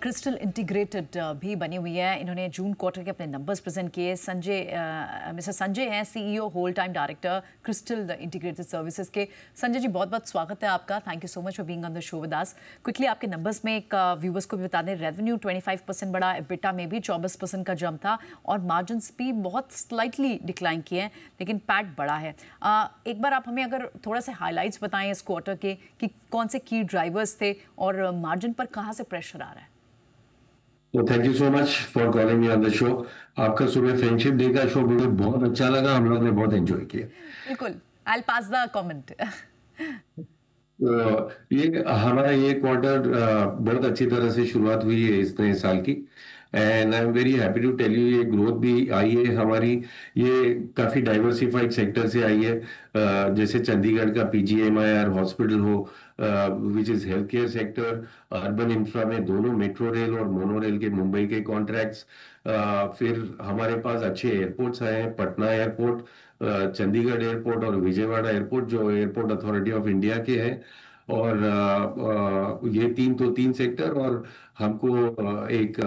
Crystal integrated भी बनी हुई है। इन्होंने जून क्वार्टर के अपने नंबर्स प्रेजेंट किए। मिस्टर संजय हैं, CEO whole time director crystal integrated services के। संजय जी, बहुत बहुत स्वागत है आपका। Thank you so much for being on the show with us. Quickly आपके नंबर्स में एक व्यूवर्स को भी बता दें, रेवेन्यू 25% बढ़ा, एबिटा में भी 24% का जंप था और मार्जिन्स भी बहुत स्लाइटली डिक्लाइन किए हैं, लेकिन पैट बढ़ा है। एक बार आप हमें अगर थोड़ा सा हाईलाइट्स बताएं इस क्वार्टर के कि कौन से की ड्राइवर्स थे और मार्जिन पर कहाँ से प्रेशर आ रहा है। तो thank you so much for calling me on the show. आपका सुबह फ्रेंडशिप डे का शो मुझे बहुत अच्छा लगा, हम लोग ने बहुत एंजॉय किया। बिल्कुल, आई पास द कमेंट। ये हमारा ये क्वार्टर बहुत अच्छी तरह से शुरुआत हुई है इस नए साल की। And I am very happy to tell you, ये ग्रोथ भी आई है हमारी। ये काफी डाइवर्सिफाइड सेक्टर से आई है। जैसे चंडीगढ़ का पीजीएमआईआर हॉस्पिटल हो, which is health care sector, urban infra में दोनों मेट्रो रेल और मोनो रेल के मुंबई के कॉन्ट्रैक्ट्स। फिर हमारे पास अच्छे एयरपोर्ट्स आए हैं, पटना एयरपोर्ट, चंडीगढ़ एयरपोर्ट और विजयवाड़ा एयरपोर्ट जो एयरपोर्ट अथॉरिटी ऑफ इंडिया के हैं। और ये तीन सेक्टर, और हमको एक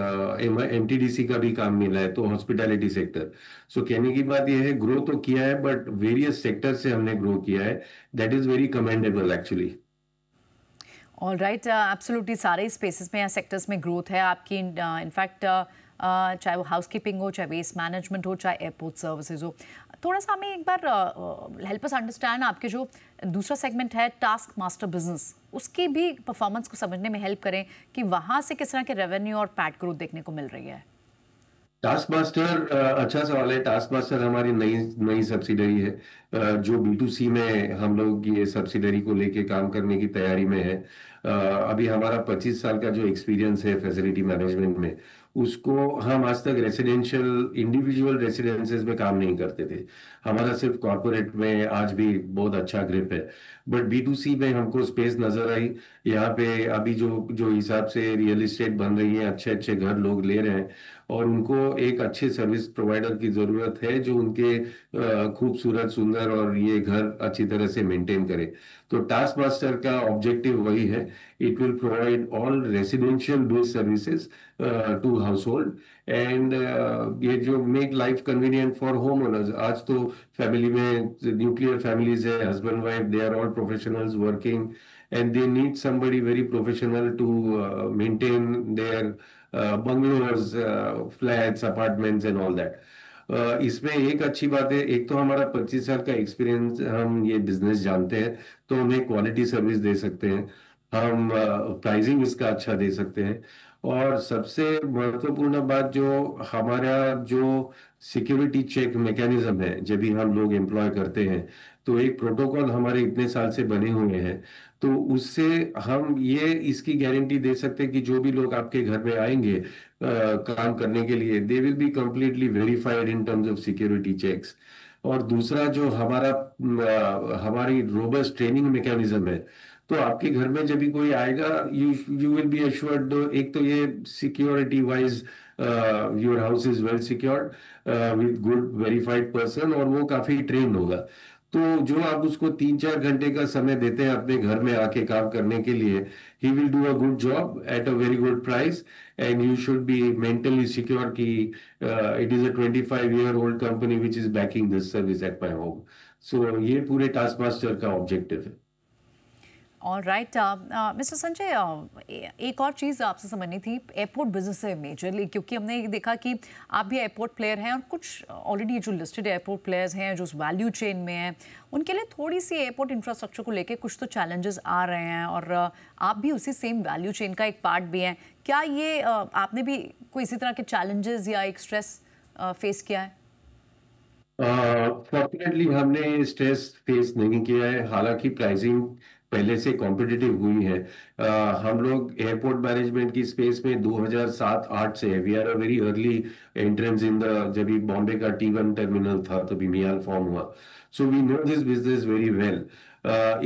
एमटीडीसी का भी काम मिला है, तो हॉस्पिटैलिटी सेक्टर। सो कहने की बात यह है, ग्रो तो किया है बट वेरियस सेक्टर से हमने ग्रो किया है। That is very commendable actually. All right, absolutely सारे स्पेसेस में या सेक्टर्स में ग्रोथ है आपकी। इनफैक्ट चाहे वो हाउसकीपिंग हो, चाहे वेस्ट मैनेजमेंट हो, चाहे एयरपोर्ट सर्विसेज हो। थोड़ा सा हमें एक बार हेल्प अस अंडरस्टैंड आपके जो दूसरा सेगमेंट है टास्क मास्टर बिजनेस, उसकी भी परफॉर्मेंस को समझने में हेल्प करें कि वहाँ से किस तरह के रेवेन्यू और पैट ग्रोथ देखने को मिल रही है। टास्क मास्टर, अच्छा सवाल है। टास्क मास्टर हमारी नई नई सब्सिडरी है, जो B2C में हम लोग ये सब्सिडरी को लेके काम करने की तैयारी में है। अभी हमारा 25 साल का जो एक्सपीरियंस है फैसिलिटी मैनेजमेंट में, उसको हम आज तक रेसिडेंशियल इंडिविजुअल रेसिडेंसेस में काम नहीं करते थे। हमारा सिर्फ कॉर्पोरेट में आज भी बहुत अच्छा ग्रिप है, बट B2C में हमको स्पेस नजर आई। यहाँ पे अभी जो जो हिसाब से रियल एस्टेट बन रही है, अच्छे अच्छे घर लोग ले रहे हैं, और उनको एक अच्छे सर्विस प्रोवाइडर की जरूरत है जो उनके खूबसूरत सुंदर और ये घर अच्छी तरह से मेंटेन करे। तो टास्क मास्टर का ऑब्जेक्टिव वही है। It will provide all residential based services to household, and ये जो make life convenient for home owners. आज तो फैमिली में न्यूक्लियर फैमिलीज है, husband wife, they are all professionals working, and they need somebody very professional to maintain their bungalows, flats, apartments and all that. इसमें एक अच्छी बात है, एक तो हमारा 25 साल का एक्सपीरियंस, हम ये बिजनेस जानते हैं, तो हमें क्वालिटी सर्विस दे सकते हैं, हम प्राइसिंग इसका अच्छा दे सकते हैं। और सबसे महत्वपूर्ण बात, जो हमारा जो सिक्योरिटी चेक मैकेनिज्म है जब भी हम लोग एम्प्लॉय करते हैं, तो एक प्रोटोकॉल हमारे इतने साल से बने हुए हैं, तो उससे हम ये इसकी गारंटी दे सकते हैं कि जो भी लोग आपके घर में आएंगे काम करने के लिए, they will be completely verified in terms of security checks. और दूसरा जो हमारी रोबस्ट ट्रेनिंग मैकेनिज्म है, तो आपके घर में जब भी कोई आएगा, you you will be assured. एक तो ये security wise your house is well secured with good verified person, और वो काफी ट्रेन होगा। तो जो आप उसको 3-4 घंटे का समय देते हैं अपने घर में आके काम करने के लिए, he will do a good job at a very good price, and you should be mentally secure कि it is a 25-year-old company which is backing this service at my home. So ये पूरे task master का objective है। All right, mister Sanjay, एक और चीज़ आपसे समझनी थी एयरपोर्ट बिजनेस से मेजरली, क्योंकि हमने ये देखा कि आप भी एयरपोर्ट प्लेयर हैं और कुछ ऑलरेडी जो लिस्टेड एयरपोर्ट प्लेयर्स हैं जो उस वैल्यू चेन में हैं, उनके लिए थोड़ी सी एयरपोर्ट इंफ्रास्ट्रक्चर को लेके कुछ तो चैलेंजेस आ रहे हैं, और आप भी उसी सेम वैल्यू चेन का एक पार्ट भी हैं। क्या ये आपने भी कोई इसी तरह के चैलेंजेस या एक स्ट्रेस फेस किया है? फॉर्चुनेटली हमने स्ट्रेस फेस नहीं किया है, हालांकि प्राइसिंग पहले से कॉम्पिटिटिव हुई है। हम लोग एयरपोर्ट मैनेजमेंट की स्पेस में 2007-8 से है। We are a very early entrance in the, जब भी बॉम्बे का T1 टर्मिनल था तभी मियाल फॉर्म हुआ। So we know this business very well.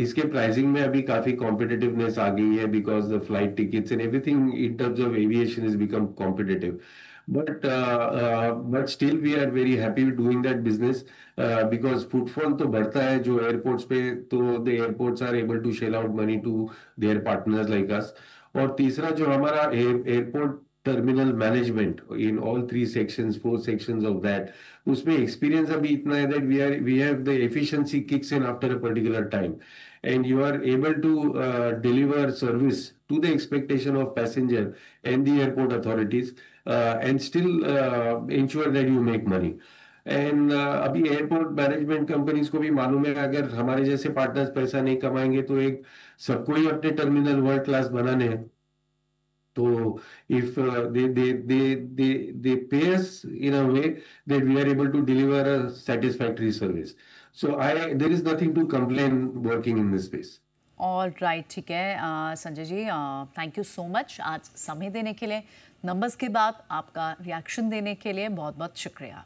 इसके प्राइसिंग में अभी काफी कॉम्पिटिटिवनेस आ गई है, because the flight tickets and everything in terms of aviation is become competitive. But still we are very happy with doing that business, because footfall तो बढ़ता है जो airports पे, तो the airports are able to shell out money to their partners like us. और तीसरा जो हमारा airport terminal management in all 3 sections 4 sections of that, उसमें एक्सपीरियंस अभी इतना है that we have the efficiency kicks in after a particular time, and you are able to deliver service to the expectation of passenger and the airport authorities, and still ensure that you make money. And अभी airport management companies को भी मालूम है, अगर हमारे जैसे partners पैसा नहीं कमाएंगे तो एक सबको ही अपने टर्मिनल वर्ल्ड क्लास बनाने हैं। तो if they pay us in a way that we are able to deliver a satisfactory service, so I there is nothing to complain working in this space. All right, ठीक है Sanjay ji, thank you so much आज समय देने के लिए, numbers के बाद आपका रिएक्शन देने के लिए बहुत बहुत शुक्रिया।